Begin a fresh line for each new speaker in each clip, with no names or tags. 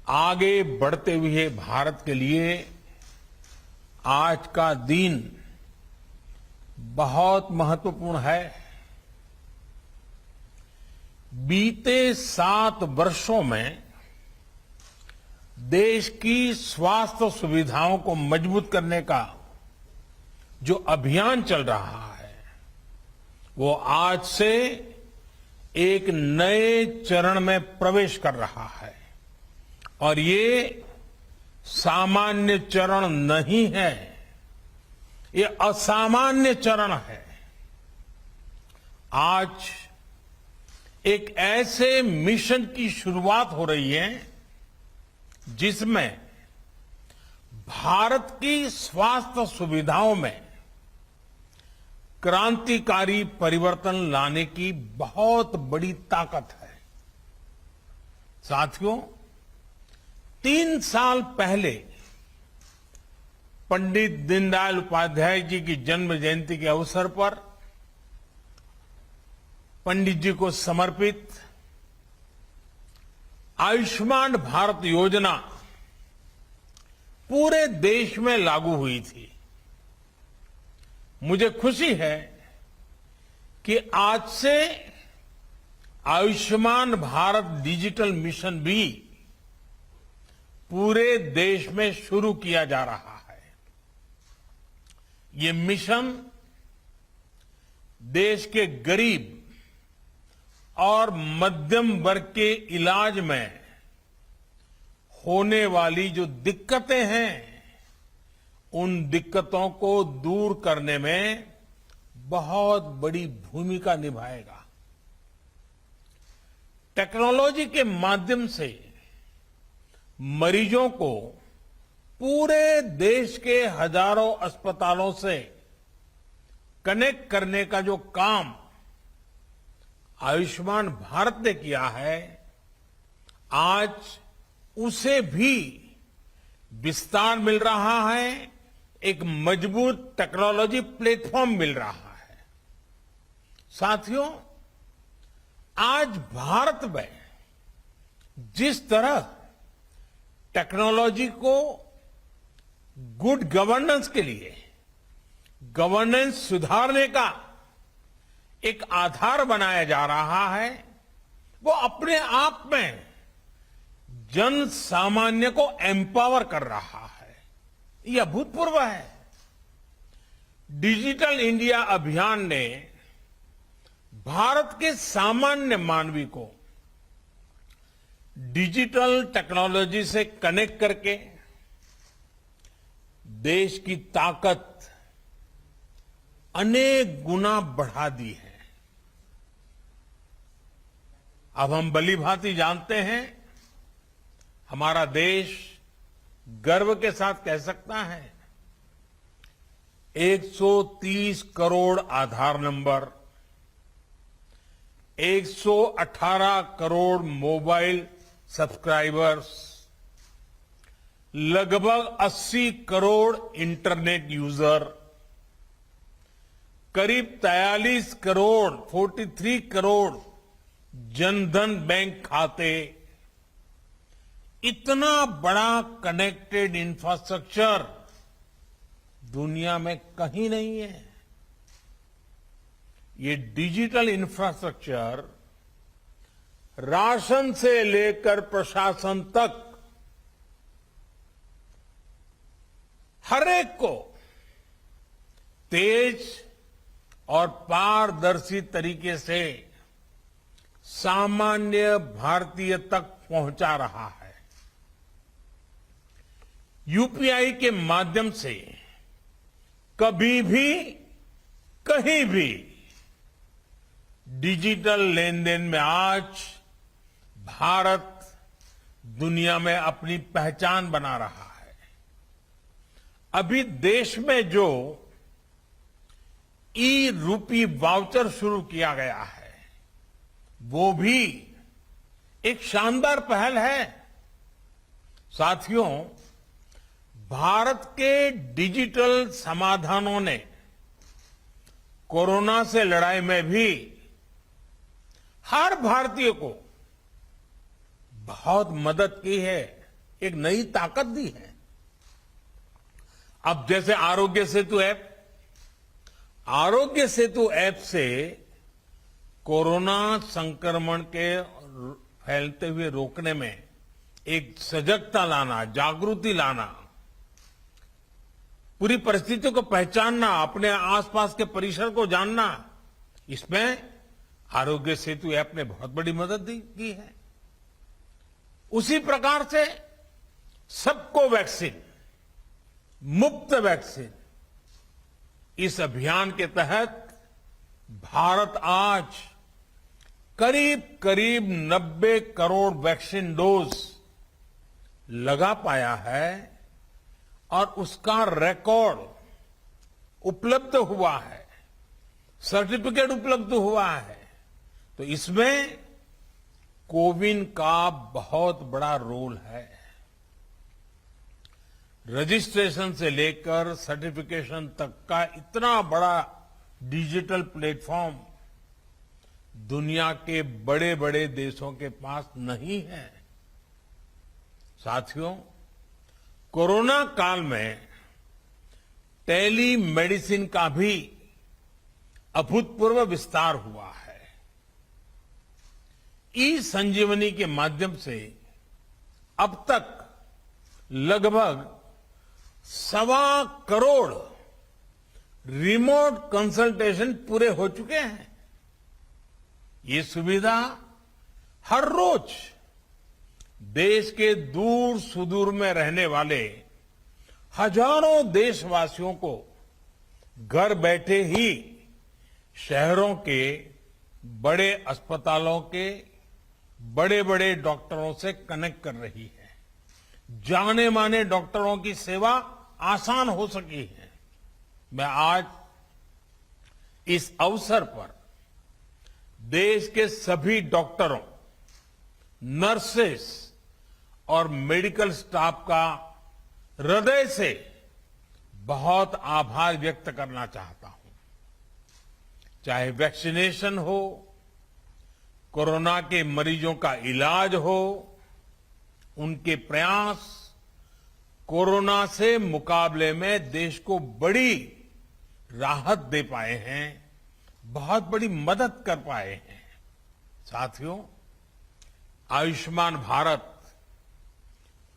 आगे बढ़ते हुए भारत के लिए आज का दिन बहुत महत्वपूर्ण है। बीते 7 वर्षों में देश की स्वास्थ्य सुविधाओं को मजबूत करने का जो अभियान चल रहा है, वो आज से एक नए चरण में प्रवेश कर रहा है और ये सामान्य चरण नहीं है, ये असामान्य चरण है। आज एक ऐसे मिशन की शुरुआत हो रही है जिसमें भारत की स्वास्थ्य सुविधाओं में क्रांतिकारी परिवर्तन लाने की बहुत बड़ी ताकत है। साथियों, 3 साल पहले पंडित दीनदयाल उपाध्याय जी की जन्म जयंती के अवसर पर पंडित जी को समर्पित आयुष्मान भारत योजना पूरे देश में लागू हुई थी। मुझे खुशी है कि आज से आयुष्मान भारत डिजिटल मिशन भी पूरे देश में शुरू किया जा रहा है। ये मिशन देश के गरीब और मध्यम वर्ग के इलाज में होने वाली जो दिक्कतें हैं, उन दिक्कतों को दूर करने में बहुत बड़ी भूमिका निभाएगा। टेक्नोलॉजी के माध्यम से मरीजों को पूरे देश के हजारों अस्पतालों से कनेक्ट करने का जो काम आयुष्मान भारत ने किया है, आज उसे भी विस्तार मिल रहा है, एक मजबूत टेक्नोलॉजी प्लेटफॉर्म मिल रहा है। साथियों, आज भारत में जिस तरह टेक्नोलॉजी को गुड गवर्नेंस के लिए, गवर्नेंस सुधारने का एक आधार बनाया जा रहा है, वो अपने आप में जन सामान्य को एम्पावर कर रहा है। यह अभूतपूर्व है। डिजिटल इंडिया अभियान ने भारत के सामान्य मानवी को डिजिटल टेक्नोलॉजी से कनेक्ट करके देश की ताकत अनेक गुना बढ़ा दी है। अब हम भलीभांति जानते हैं, हमारा देश गर्व के साथ कह सकता है 130 करोड़ आधार नंबर, 118 करोड़ मोबाइल सब्सक्राइबर्स, लगभग 80 करोड़ इंटरनेट यूजर, करीब 43 करोड़ 43 करोड़ जनधन बैंक खाते, इतना बड़ा कनेक्टेड इंफ्रास्ट्रक्चर दुनिया में कहीं नहीं है। ये डिजिटल इंफ्रास्ट्रक्चर राशन से लेकर प्रशासन तक हर एक को तेज और पारदर्शी तरीके से सामान्य भारतीय तक पहुंचा रहा है। यूपीआई के माध्यम से कभी भी, कहीं भी डिजिटल लेन देन में आज भारत दुनिया में अपनी पहचान बना रहा है। अभी देश में जो ई रूपी वाउचर शुरू किया गया है, वो भी एक शानदार पहल है। साथियों, भारत के डिजिटल समाधानों ने कोरोना से लड़ाई में भी हर भारतीय को बहुत मदद की है। एक नई ताकत दी है। अब जैसे आरोग्य सेतु ऐप से कोरोना संक्रमण के फैलते हुए रोकने में एक सजगता लाना, जागृति लाना, पूरी परिस्थितियों को पहचानना, अपने आसपास के परिसर को जानना, इसमें आरोग्य सेतु ऐप ने बहुत बड़ी मदद की है। उसी प्रकार से सबको वैक्सीन, मुफ्त वैक्सीन, इस अभियान के तहत भारत आज करीब करीब 90 करोड़ वैक्सीन डोज लगा पाया है और उसका रिकॉर्ड उपलब्ध हुआ है, सर्टिफिकेट उपलब्ध हुआ है। तो इसमें कोविन का बहुत बड़ा रोल है। रजिस्ट्रेशन से लेकर सर्टिफिकेशन तक का इतना बड़ा डिजिटल प्लेटफॉर्म दुनिया के बड़े बड़े देशों के पास नहीं है। साथियों, कोरोना काल में टेली मेडिसिन का भी अभूतपूर्व विस्तार हुआ है। ई संजीवनी के माध्यम से अब तक लगभग 1.25 करोड़ रिमोट कंसल्टेशन पूरे हो चुके हैं। ये सुविधा हर रोज देश के दूर सुदूर में रहने वाले हजारों देशवासियों को घर बैठे ही शहरों के बड़े अस्पतालों के बड़े बड़े डॉक्टरों से कनेक्ट कर रही है। जाने माने डॉक्टरों की सेवा आसान हो सकी है। मैं आज इस अवसर पर देश के सभी डॉक्टरों, नर्सेस और मेडिकल स्टाफ का हृदय से बहुत आभार व्यक्त करना चाहता हूं। चाहे वैक्सीनेशन हो, कोरोना के मरीजों का इलाज हो, उनके प्रयास कोरोना से मुकाबले में देश को बड़ी राहत दे पाए हैं, बहुत बड़ी मदद कर पाए हैं। साथियों, आयुष्मान भारत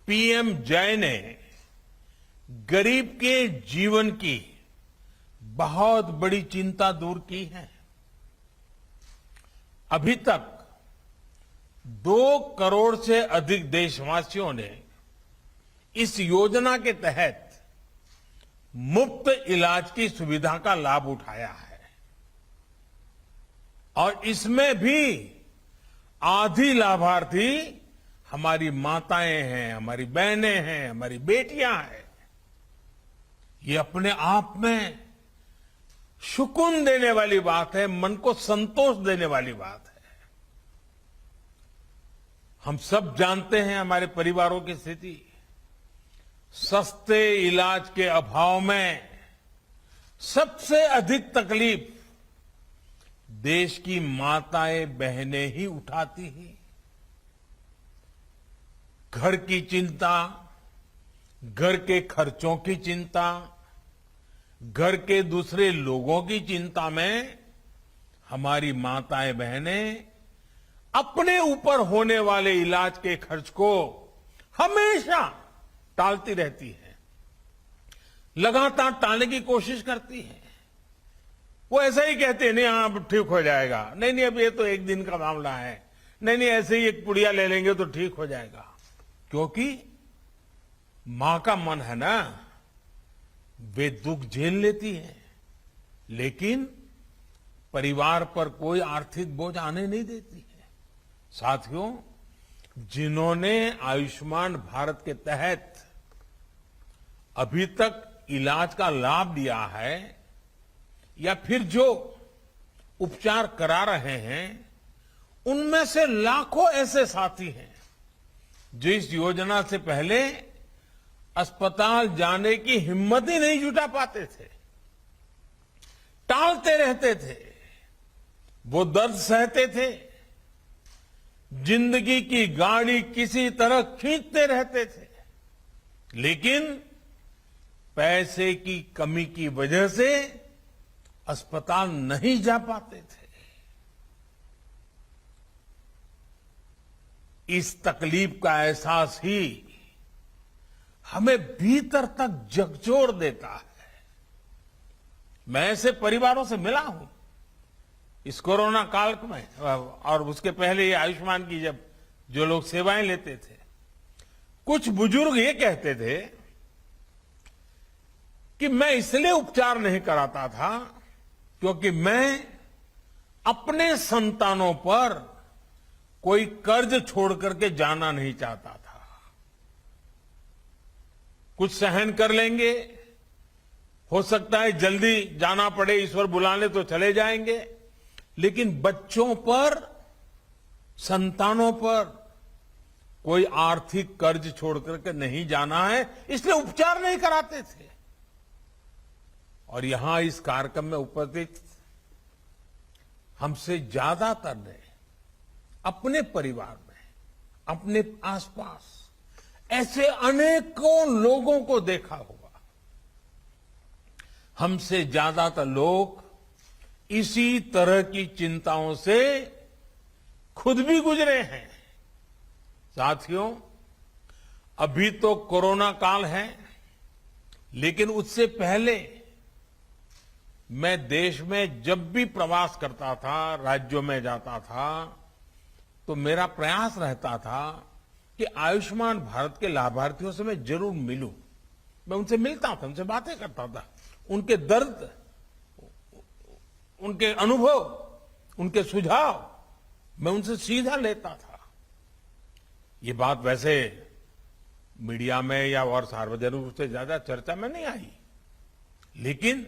पीएम जय ने गरीब के जीवन की बहुत बड़ी चिंता दूर की है। अभी तक 2 करोड़ से अधिक देशवासियों ने इस योजना के तहत मुफ्त इलाज की सुविधा का लाभ उठाया है और इसमें भी आधी लाभार्थी हमारी माताएं हैं, हमारी बहनें हैं, हमारी बेटियां हैं। ये अपने आप में सुकून देने वाली बात है, मन को संतोष देने वाली बात है। हम सब जानते हैं हमारे परिवारों की स्थिति। सस्ते इलाज के अभाव में सबसे अधिक तकलीफ देश की माताएं बहनें ही उठाती हैं। घर की चिंता, घर के खर्चों की चिंता, घर के दूसरे लोगों की चिंता में हमारी माताएं बहनें अपने ऊपर होने वाले इलाज के खर्च को हमेशा टालती रहती है, लगातार टालने की कोशिश करती है। वो ऐसा ही कहते हैं, नहीं हाँ ठीक हो जाएगा, नहीं अब ये तो एक दिन का मामला है, नहीं ऐसे ही एक पुड़िया ले लेंगे तो ठीक हो जाएगा। क्योंकि मां का मन है ना, वे दुख झेल लेती है, लेकिन परिवार पर कोई आर्थिक बोझ आने नहीं देती है। साथियों, जिन्होंने आयुष्मान भारत के तहत अभी तक इलाज का लाभ लिया है या फिर जो उपचार करा रहे हैं, उनमें से लाखों ऐसे साथी हैं जो इस योजना से पहले अस्पताल जाने की हिम्मत ही नहीं जुटा पाते थे, टालते रहते थे, वो दर्द सहते थे, जिंदगी की गाड़ी किसी तरह खींचते रहते थे। लेकिन पैसे की कमी की वजह से अस्पताल नहीं जा पाते थे। इस तकलीफ का एहसास ही हमें भीतर तक झकझोर देता है। मैं ऐसे परिवारों से मिला हूं इस कोरोना काल में, और उसके पहले ये आयुष्मान की जब जो लोग सेवाएं लेते थे, कुछ बुजुर्ग ये कहते थे कि मैं इसलिए उपचार नहीं कराता था क्योंकि मैं अपने संतानों पर कोई कर्ज छोड़ करके जाना नहीं चाहता था। कुछ सहन कर लेंगे, हो सकता है जल्दी जाना पड़े, ईश्वर बुला ले तो चले जाएंगे, लेकिन बच्चों पर, संतानों पर कोई आर्थिक कर्ज छोड़ करके नहीं जाना है, इसलिए उपचार नहीं कराते थे। और यहां इस कार्यक्रम में उपस्थित हमसे ज्यादातर ने अपने परिवार में, अपने आसपास ऐसे अनेकों लोगों को देखा होगा। हमसे ज्यादातर लोग इसी तरह की चिंताओं से खुद भी गुजरे हैं। साथियों, अभी तो कोरोना काल है, लेकिन उससे पहले मैं देश में जब भी प्रवास करता था, राज्यों में जाता था, तो मेरा प्रयास रहता था कि आयुष्मान भारत के लाभार्थियों से मैं जरूर मिलूं। मैं उनसे मिलता था, उनसे बातें करता था, उनके दर्द, उनके अनुभव, उनके सुझाव मैं उनसे सीधा लेता था। ये बात वैसे मीडिया में या और सार्वजनिक रूप से ज्यादा चर्चा में नहीं आई, लेकिन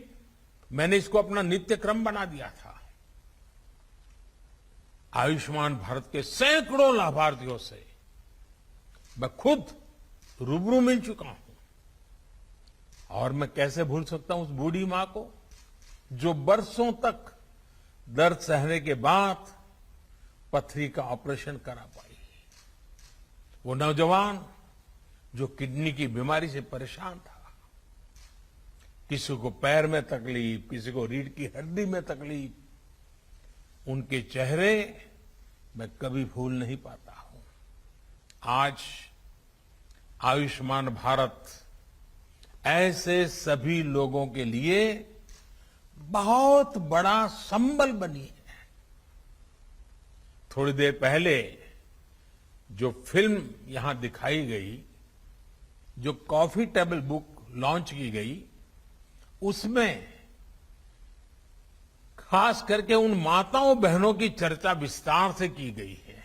मैंने इसको अपना नित्य क्रम बना दिया था। आयुष्मान भारत के सैकड़ों लाभार्थियों से मैं खुद रूबरू मिल चुका हूं, और मैं कैसे भूल सकता हूं उस बूढ़ी मां को जो बरसों तक दर्द सहने के बाद पथरी का ऑपरेशन करा पाई, वो नौजवान जो किडनी की बीमारी से परेशान था, किसी को पैर में तकलीफ, किसी को रीढ़ की हड्डी में तकलीफ, उनके चेहरे मैं कभी भूल नहीं पाता हूं। आज आयुष्मान भारत ऐसे सभी लोगों के लिए बहुत बड़ा संबल बनी है। थोड़ी देर पहले जो फिल्म यहां दिखाई गई, जो कॉफी टेबल बुक लॉन्च की गई, उसमें खास करके उन माताओं बहनों की चर्चा विस्तार से की गई है।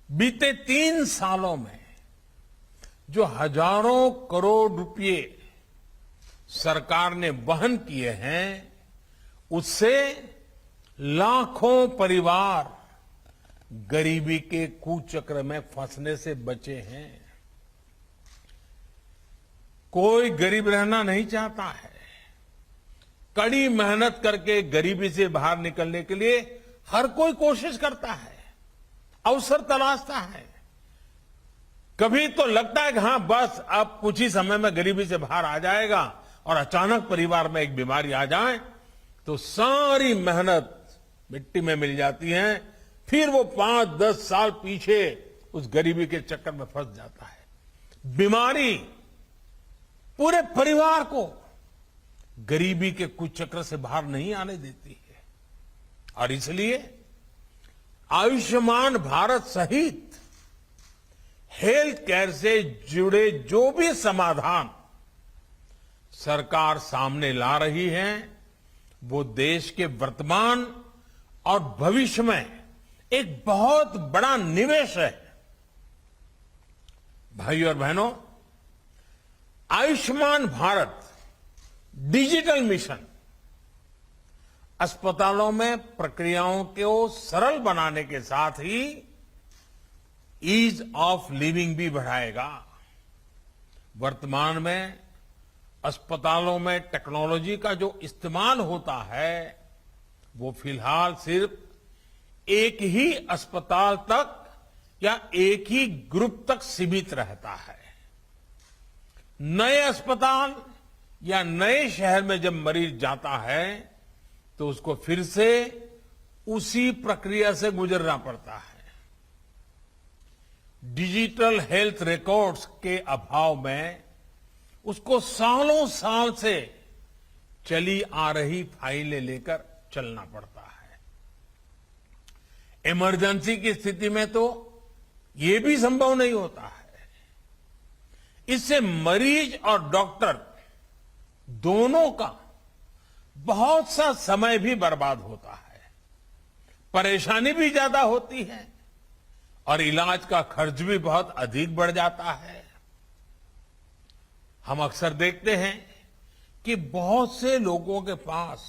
बीते 3 सालों में जो हजारों करोड़ रुपए सरकार ने वहन किए हैं, उससे लाखों परिवार गरीबी के कुचक्र में फंसने से बचे हैं। कोई गरीब रहना नहीं चाहता है। कड़ी मेहनत करके गरीबी से बाहर निकलने के लिए हर कोई कोशिश करता है, अवसर तलाशता है। कभी तो लगता है कि हां बस अब कुछ ही समय में गरीबी से बाहर आ जाएगा, और अचानक परिवार में एक बीमारी आ जाए तो सारी मेहनत मिट्टी में मिल जाती है। फिर वो 5-10 साल पीछे उस गरीबी के चक्कर में फंस जाता है। बीमारी पूरे परिवार को गरीबी के कुचक्र से बाहर नहीं आने देती है, और इसलिए आयुष्मान भारत सहित हेल्थ केयर से जुड़े जो भी समाधान सरकार सामने ला रही है, वो देश के वर्तमान और भविष्य में एक बहुत बड़ा निवेश है। भाइयों और बहनों, आयुष्मान भारत डिजिटल मिशन अस्पतालों में प्रक्रियाओं को सरल बनाने के साथ ही ईज ऑफ लिविंग भी बढ़ाएगा। वर्तमान में अस्पतालों में टेक्नोलॉजी का जो इस्तेमाल होता है, वो फिलहाल सिर्फ एक ही अस्पताल तक या एक ही ग्रुप तक सीमित रहता है। नए अस्पताल या नए शहर में जब मरीज जाता है तो उसको फिर से उसी प्रक्रिया से गुजरना पड़ता है। डिजिटल हेल्थ रिकॉर्ड्स के अभाव में उसको सालों साल से चली आ रही फाइलें लेकर चलना पड़ता है। इमरजेंसी की स्थिति में तो ये भी संभव नहीं होता है। इससे मरीज और डॉक्टर दोनों का बहुत सा समय भी बर्बाद होता है, परेशानी भी ज्यादा होती है और इलाज का खर्च भी बहुत अधिक बढ़ जाता है। हम अक्सर देखते हैं कि बहुत से लोगों के पास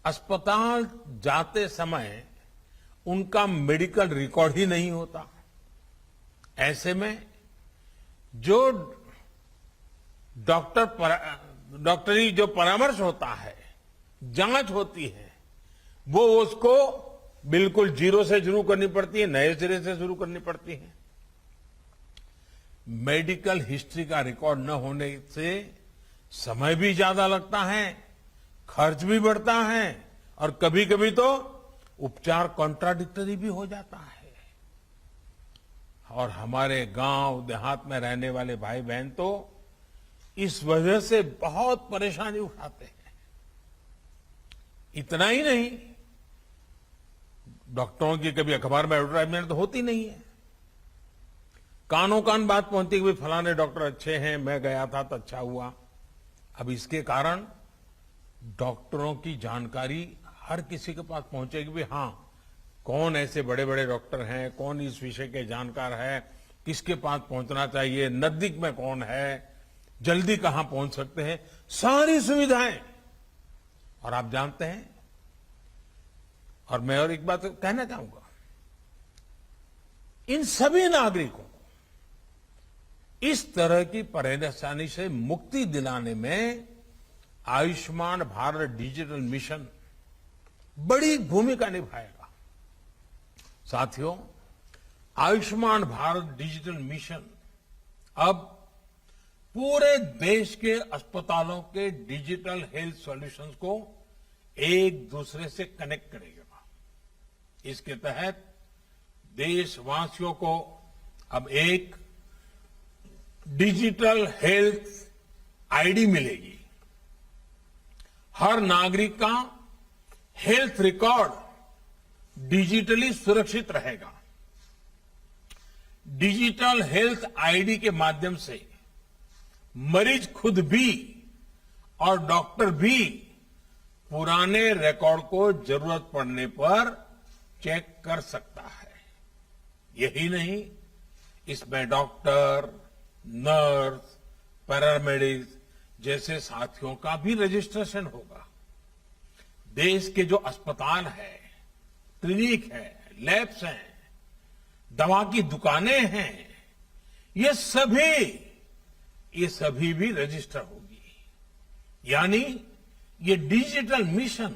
अस्पताल जाते समय उनका मेडिकल रिकॉर्ड ही नहीं होता। ऐसे में जो डॉक्टरी जो परामर्श होता है, जांच होती है, वो उसको बिल्कुल जीरो से शुरू करनी पड़ती है, नए सिरे से शुरू करनी पड़ती है। मेडिकल हिस्ट्री का रिकॉर्ड न होने से समय भी ज्यादा लगता है, खर्च भी बढ़ता है और कभी कभी तो उपचार कॉन्ट्राडिक्टरी भी हो जाता है। और हमारे गांव देहात में रहने वाले भाई बहन तो इस वजह से बहुत परेशानी उठाते हैं। इतना ही नहीं, डॉक्टरों की कभी अखबार में एडवर्टाइजमेंट तो होती नहीं है। कानों कान बात पहुंचती कि फलाने डॉक्टर अच्छे हैं, मैं गया था तो अच्छा हुआ। अब इसके कारण डॉक्टरों की जानकारी हर किसी के पास पहुंचेगी भी, हाँ कौन ऐसे बड़े बड़े डॉक्टर हैं, कौन इस विषय के जानकार है, किसके पास पहुंचना चाहिए, नजदीक में कौन है, जल्दी कहां पहुंच सकते हैं, सारी सुविधाएं। और आप जानते हैं, और मैं और एक बात कहना चाहूंगा, इन सभी नागरिकों को इस तरह की परेशानी से मुक्ति दिलाने में आयुष्मान भारत डिजिटल मिशन बड़ी भूमिका निभाएगा। साथियों, आयुष्मान भारत डिजिटल मिशन अब पूरे देश के अस्पतालों के डिजिटल हेल्थ सॉल्यूशंस को एक दूसरे से कनेक्ट करेगा। इसके तहत देशवासियों को अब एक डिजिटल हेल्थ आईडी मिलेगी। हर नागरिक का हेल्थ रिकॉर्ड डिजिटली सुरक्षित रहेगा। डिजिटल हेल्थ आईडी के माध्यम से मरीज खुद भी और डॉक्टर भी पुराने रिकॉर्ड को जरूरत पड़ने पर चेक कर सकता है। यही नहीं, इसमें डॉक्टर, नर्स, पैरामेडिक्स जैसे साथियों का भी रजिस्ट्रेशन होगा। देश के जो अस्पताल है, क्लिनिक है, लैब्स हैं, दवा की दुकानें हैं, ये सभी भी रजिस्टर होगी। यानी ये डिजिटल मिशन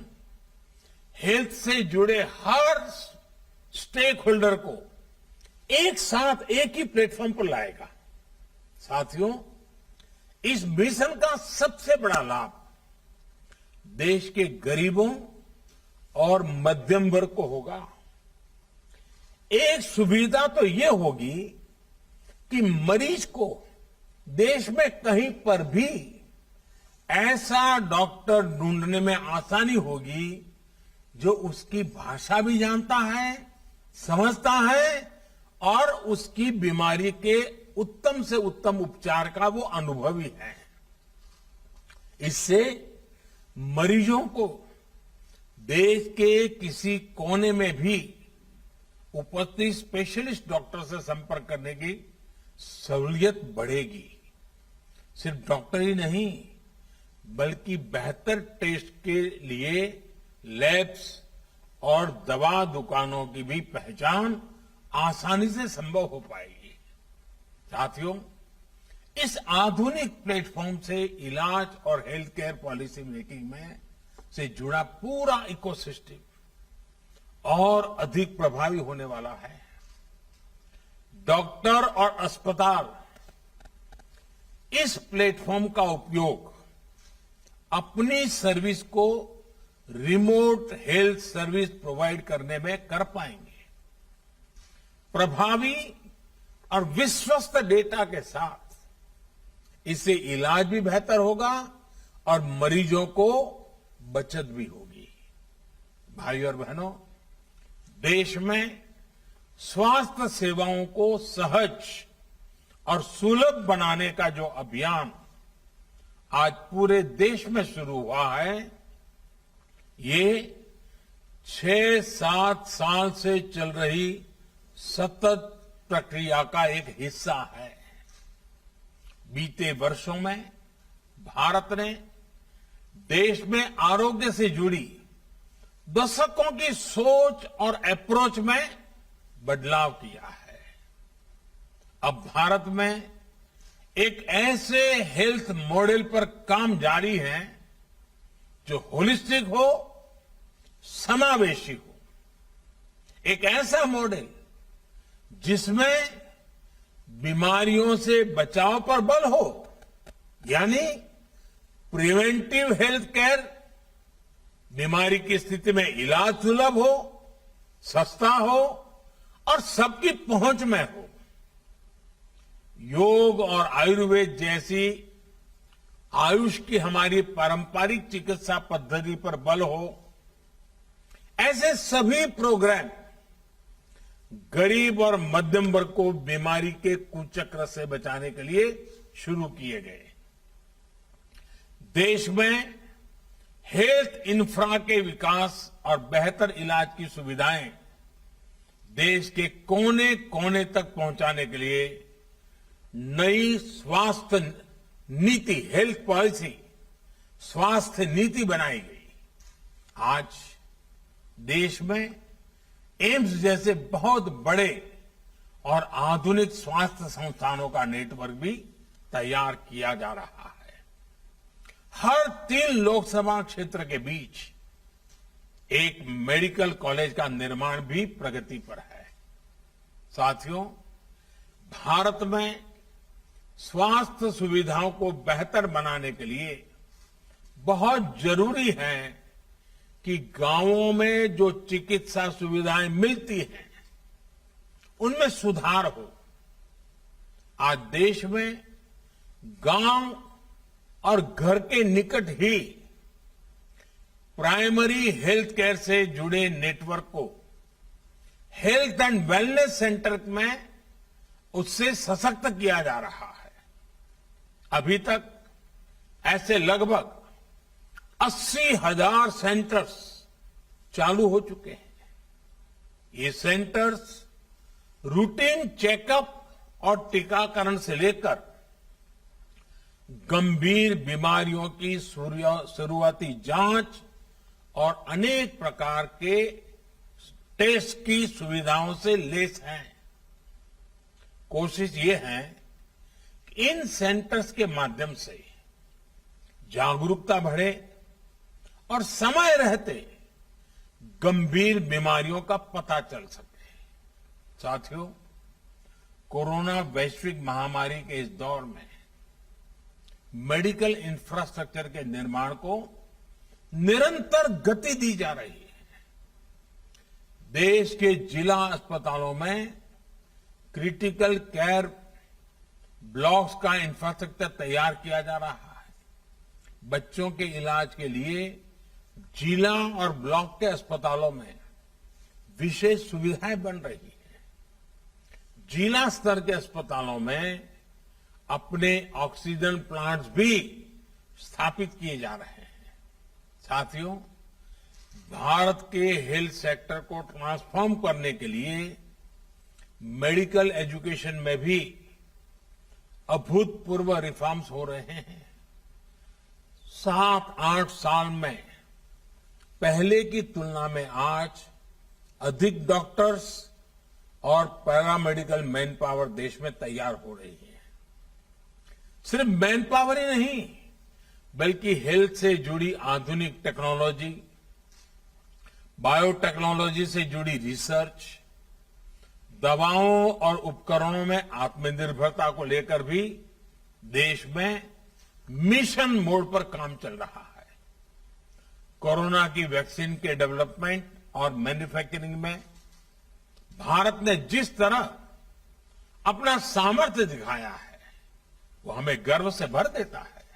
हेल्थ से जुड़े हर स्टेक होल्डर को एक साथ एक ही प्लेटफॉर्म पर लाएगा। साथियों, इस मिशन का सबसे बड़ा लाभ देश के गरीबों और मध्यम वर्ग को होगा। एक सुविधा तो ये होगी कि मरीज को देश में कहीं पर भी ऐसा डॉक्टर ढूंढने में आसानी होगी जो उसकी भाषा भी जानता है, समझता है और उसकी बीमारी के उत्तम से उत्तम उपचार का वो अनुभवी है। इससे मरीजों को देश के किसी कोने में भी उपस्थित स्पेशलिस्ट डॉक्टर से संपर्क करने की सहूलियत बढ़ेगी। सिर्फ डॉक्टर ही नहीं, बल्कि बेहतर टेस्ट के लिए लैब्स और दवा दुकानों की भी पहचान आसानी से संभव हो पाएगी। साथियों, इस आधुनिक प्लेटफॉर्म से इलाज और हेल्थ केयर पॉलिसी मेकिंग में से जुड़ा पूरा इकोसिस्टम और अधिक प्रभावी होने वाला है। डॉक्टर और अस्पताल इस प्लेटफॉर्म का उपयोग अपनी सर्विस को रिमोट हेल्थ सर्विस प्रोवाइड करने में कर पाएंगे। प्रभावी और विश्वस्त डेटा के साथ इससे इलाज भी बेहतर होगा और मरीजों को बचत भी होगी। भाइयों और बहनों, देश में स्वास्थ्य सेवाओं को सहज और सुलभ बनाने का जो अभियान आज पूरे देश में शुरू हुआ है, ये 6-7 साल से चल रही सतत प्रक्रिया का एक हिस्सा है। बीते वर्षों में भारत ने देश में आरोग्य से जुड़ी दशकों की सोच और अप्रोच में बदलाव किया है। अब भारत में एक ऐसे हेल्थ मॉडल पर काम जारी है जो होलिस्टिक हो, समावेशी हो। एक ऐसा मॉडल जिसमें बीमारियों से बचाव पर बल हो, यानी प्रिवेंटिव हेल्थ केयर, बीमारी की स्थिति में इलाज सुलभ हो, सस्ता हो और सबकी पहुंच में हो। योग और आयुर्वेद जैसी आयुष की हमारी पारंपरिक चिकित्सा पद्धति पर बल हो। ऐसे सभी प्रोग्राम गरीब और मध्यम वर्ग को बीमारी के कुचक्र से बचाने के लिए शुरू किए गए। देश में हेल्थ इंफ्रा के विकास और बेहतर इलाज की सुविधाएं देश के कोने कोने तक पहुंचाने के लिए नई स्वास्थ्य नीति, हेल्थ पॉलिसी, स्वास्थ्य नीति बनाई गई। आज देश में एम्स जैसे बहुत बड़े और आधुनिक स्वास्थ्य संस्थानों का नेटवर्क भी तैयार किया जा रहा है। हर 3 लोकसभा क्षेत्र के बीच एक मेडिकल कॉलेज का निर्माण भी प्रगति पर है। साथियों, भारत में स्वास्थ्य सुविधाओं को बेहतर बनाने के लिए बहुत जरूरी है कि गांवों में जो चिकित्सा सुविधाएं मिलती हैं, उनमें सुधार हो। आज देश में गांव और घर के निकट ही प्राइमरी हेल्थ केयर से जुड़े नेटवर्क को हेल्थ एंड वेलनेस सेंटर में उससे सशक्त किया जा रहा है। अभी तक ऐसे लगभग 80,000 सेंटर्स चालू हो चुके हैं। ये सेंटर्स रूटीन चेकअप और टीकाकरण से लेकर गंभीर बीमारियों की शुरुआती जांच और अनेक प्रकार के टेस्ट की सुविधाओं से लैस हैं। कोशिश ये है कि इन सेंटर्स के माध्यम से जागरूकता बढ़े और समय रहते गंभीर बीमारियों का पता चल सके। साथियों, कोरोना वैश्विक महामारी के इस दौर में मेडिकल इंफ्रास्ट्रक्चर के निर्माण को निरंतर गति दी जा रही है। देश के जिला अस्पतालों में क्रिटिकल केयर ब्लॉक्स का इंफ्रास्ट्रक्चर तैयार किया जा रहा है। बच्चों के इलाज के लिए जिला और ब्लॉक के अस्पतालों में विशेष सुविधाएं बन रही है। जिला स्तर के अस्पतालों में अपने ऑक्सीजन प्लांट्स भी स्थापित किए जा रहे हैं। साथियों, भारत के हेल्थ सेक्टर को ट्रांसफॉर्म करने के लिए मेडिकल एजुकेशन में भी अभूतपूर्व रिफॉर्म्स हो रहे हैं। 7-8 साल में पहले की तुलना में आज अधिक डॉक्टर्स और पैरामेडिकल मैन पावर देश में तैयार हो रही है। सिर्फ मैन पावर ही नहीं, बल्कि हेल्थ से जुड़ी आधुनिक टेक्नोलॉजी, बायोटेक्नोलॉजी से जुड़ी रिसर्च, दवाओं और उपकरणों में आत्मनिर्भरता को लेकर भी देश में मिशन मोड पर काम चल रहा है। कोरोना की वैक्सीन के डेवलपमेंट और मैन्युफैक्चरिंग में भारत ने जिस तरह अपना सामर्थ्य दिखाया है, वो हमें गर्व से भर देता है।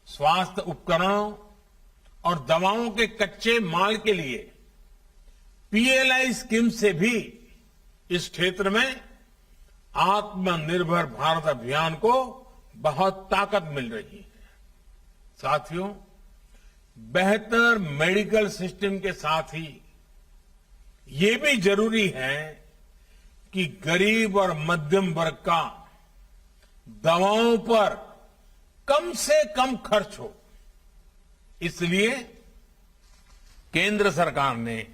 स्वास्थ्य उपकरणों और दवाओं के कच्चे माल के लिए पीएलआई स्कीम से भी इस क्षेत्र में आत्मनिर्भर भारत अभियान को बहुत ताकत मिल रही है। साथियों, बेहतर मेडिकल सिस्टम के साथ ही ये भी जरूरी है कि गरीब और मध्यम वर्ग का दवाओं पर कम से कम खर्च हो। इसलिए केंद्र सरकार ने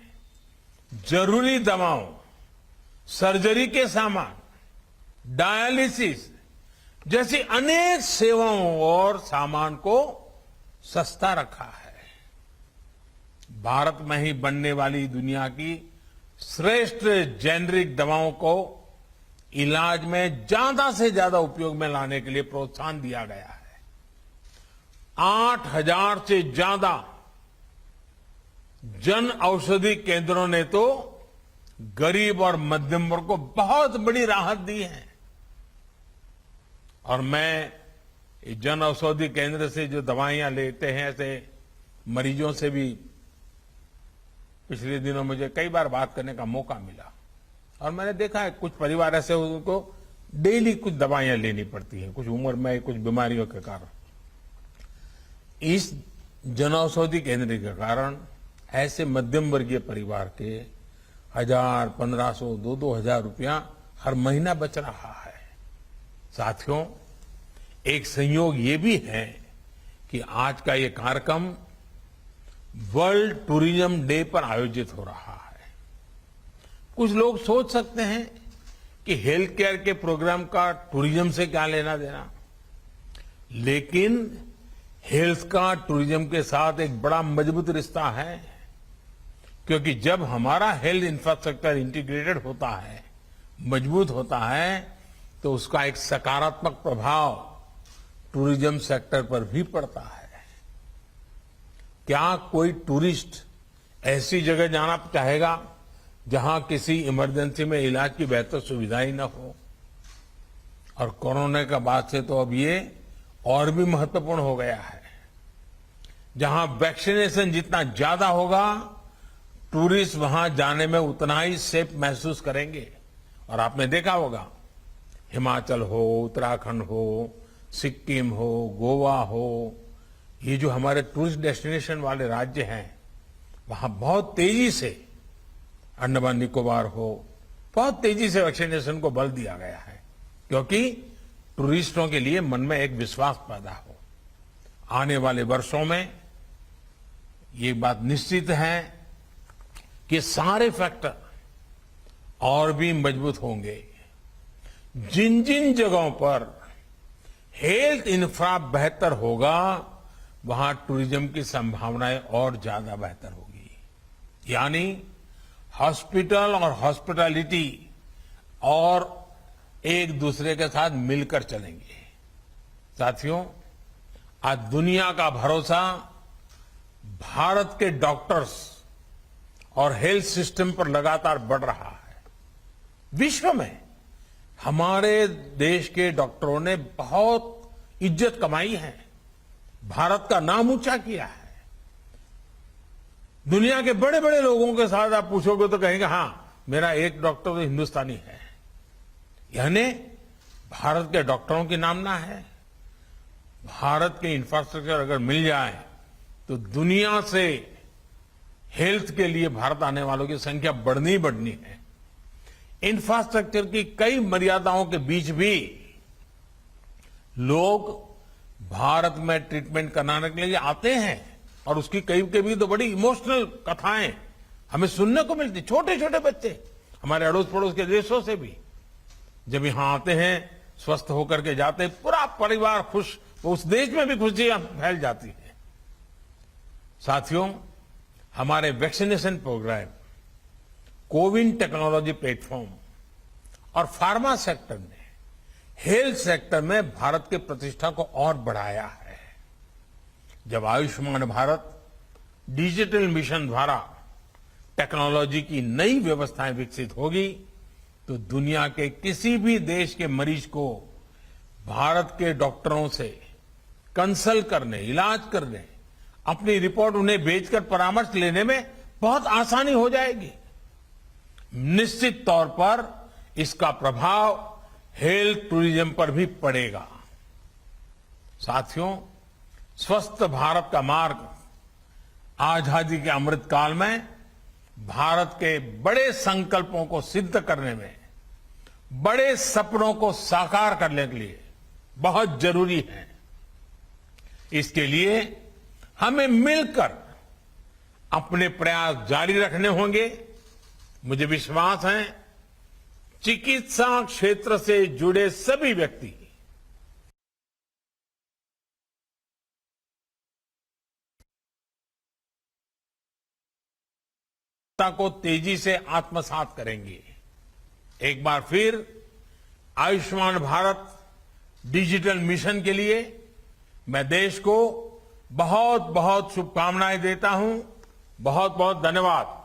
जरूरी दवाओं, सर्जरी के सामान, डायलिसिस जैसी अनेक सेवाओं और सामान को सस्ता रखा है। भारत में ही बनने वाली दुनिया की श्रेष्ठ जेनरिक दवाओं को इलाज में ज्यादा से ज्यादा उपयोग में लाने के लिए प्रोत्साहन दिया गया है। 8,000 से ज्यादा जन औषधि केंद्रों ने तो गरीब और मध्यम वर्ग को बहुत बड़ी राहत दी है। और मैं जन औषधि केंद्र से जो दवाइयां लेते हैं, ऐसे मरीजों से भी पिछले दिनों मुझे कई बार बात करने का मौका मिला और मैंने देखा है कुछ परिवार ऐसे उनको डेली कुछ दवाइयां लेनी पड़ती हैं, कुछ उम्र में कुछ बीमारियों के कारण। इस जनऔषधि केंद्र के कारण ऐसे मध्यम वर्गीय परिवार के 1,000, 1,500, 2,000 रुपया हर महीना बच रहा है। साथियों, एक संयोग ये भी है कि आज का ये कार्यक्रम वर्ल्ड टूरिज्म डे पर आयोजित हो रहा है। कुछ लोग सोच सकते हैं कि हेल्थ केयर के प्रोग्राम का टूरिज्म से क्या लेना देना, लेकिन हेल्थ का टूरिज्म के साथ एक बड़ा मजबूत रिश्ता है, क्योंकि जब हमारा हेल्थ इंफ्रास्ट्रक्चर इंटीग्रेटेड होता है, मजबूत होता है, तो उसका एक सकारात्मक प्रभाव टूरिज्म सेक्टर पर भी पड़ता है। क्या कोई टूरिस्ट ऐसी जगह जाना चाहेगा जहां किसी इमरजेंसी में इलाज की बेहतर सुविधा ही न हो? और कोरोना के बाद से तो अब ये और भी महत्वपूर्ण हो गया है। जहां वैक्सीनेशन जितना ज्यादा होगा, टूरिस्ट वहां जाने में उतना ही सेफ महसूस करेंगे। और आपने देखा होगा, हिमाचल हो, उत्तराखंड हो, सिक्किम हो, गोवा हो, ये जो हमारे टूरिस्ट डेस्टिनेशन वाले राज्य हैं, वहां बहुत तेजी से, अंडमान निकोबार हो, बहुत तेजी से वैक्सीनेशन को बल दिया गया है, क्योंकि टूरिस्टों के लिए मन में एक विश्वास पैदा हो। आने वाले वर्षों में ये बात निश्चित है कि सारे फैक्टर और भी मजबूत होंगे। जिन जिन जगहों पर हेल्थ इंफ्रा बेहतर होगा, वहां टूरिज्म की संभावनाएं और ज्यादा बेहतर होगी। यानी हॉस्पिटल और हॉस्पिटैलिटी और एक दूसरे के साथ मिलकर चलेंगे। साथियों, आज दुनिया का भरोसा भारत के डॉक्टर्स और हेल्थ सिस्टम पर लगातार बढ़ रहा है। विश्व में हमारे देश के डॉक्टरों ने बहुत इज्जत कमाई है, भारत का नाम ऊंचा किया है। दुनिया के बड़े बड़े लोगों के साथ आप पूछोगे तो कहेंगे, हां, मेरा एक डॉक्टर तो हिंदुस्तानी है। यानी भारत के डॉक्टरों की नामना है। भारत के इंफ्रास्ट्रक्चर अगर मिल जाए तो दुनिया से हेल्थ के लिए भारत आने वालों की संख्या बढ़नी ही बढ़नी है। इंफ्रास्ट्रक्चर की कई मर्यादाओं के बीच भी लोग भारत में ट्रीटमेंट कराने के लिए आते हैं और उसकी कभी तो बड़ी इमोशनल कथाएं हमें सुनने को मिलती। छोटे छोटे बच्चे हमारे अड़ोस पड़ोस के देशों से भी जब यहां आते हैं, स्वस्थ होकर के जाते हैं, पूरा परिवार खुश, तो उस देश में भी खुशियां फैल जाती है। साथियों, हमारे vaccination program, CoWIN technology platform और फार्मा सेक्टर ने हेल्थ सेक्टर में भारत की प्रतिष्ठा को और बढ़ाया है। जब आयुष्मान भारत डिजिटल मिशन द्वारा टेक्नोलॉजी की नई व्यवस्थाएं विकसित होगी तो दुनिया के किसी भी देश के मरीज को भारत के डॉक्टरों से कंसल्ट करने, इलाज करने, अपनी रिपोर्ट उन्हें भेजकर परामर्श लेने में बहुत आसानी हो जाएगी। निश्चित तौर पर इसका प्रभाव हेल्थ टूरिज्म पर भी पड़ेगा। साथियों, स्वस्थ भारत का मार्ग आजादी के अमृत काल में भारत के बड़े संकल्पों को सिद्ध करने में, बड़े सपनों को साकार करने के लिए बहुत जरूरी है। इसके लिए हमें मिलकर अपने प्रयास जारी रखने होंगे। मुझे विश्वास है चिकित्सा क्षेत्र से जुड़े सभी व्यक्ति को तेजी से आत्मसात करेंगे। एक बार फिर आयुष्मान भारत डिजिटल मिशन के लिए मैं देश को बहुत बहुत शुभकामनाएं देता हूं। बहुत बहुत धन्यवाद।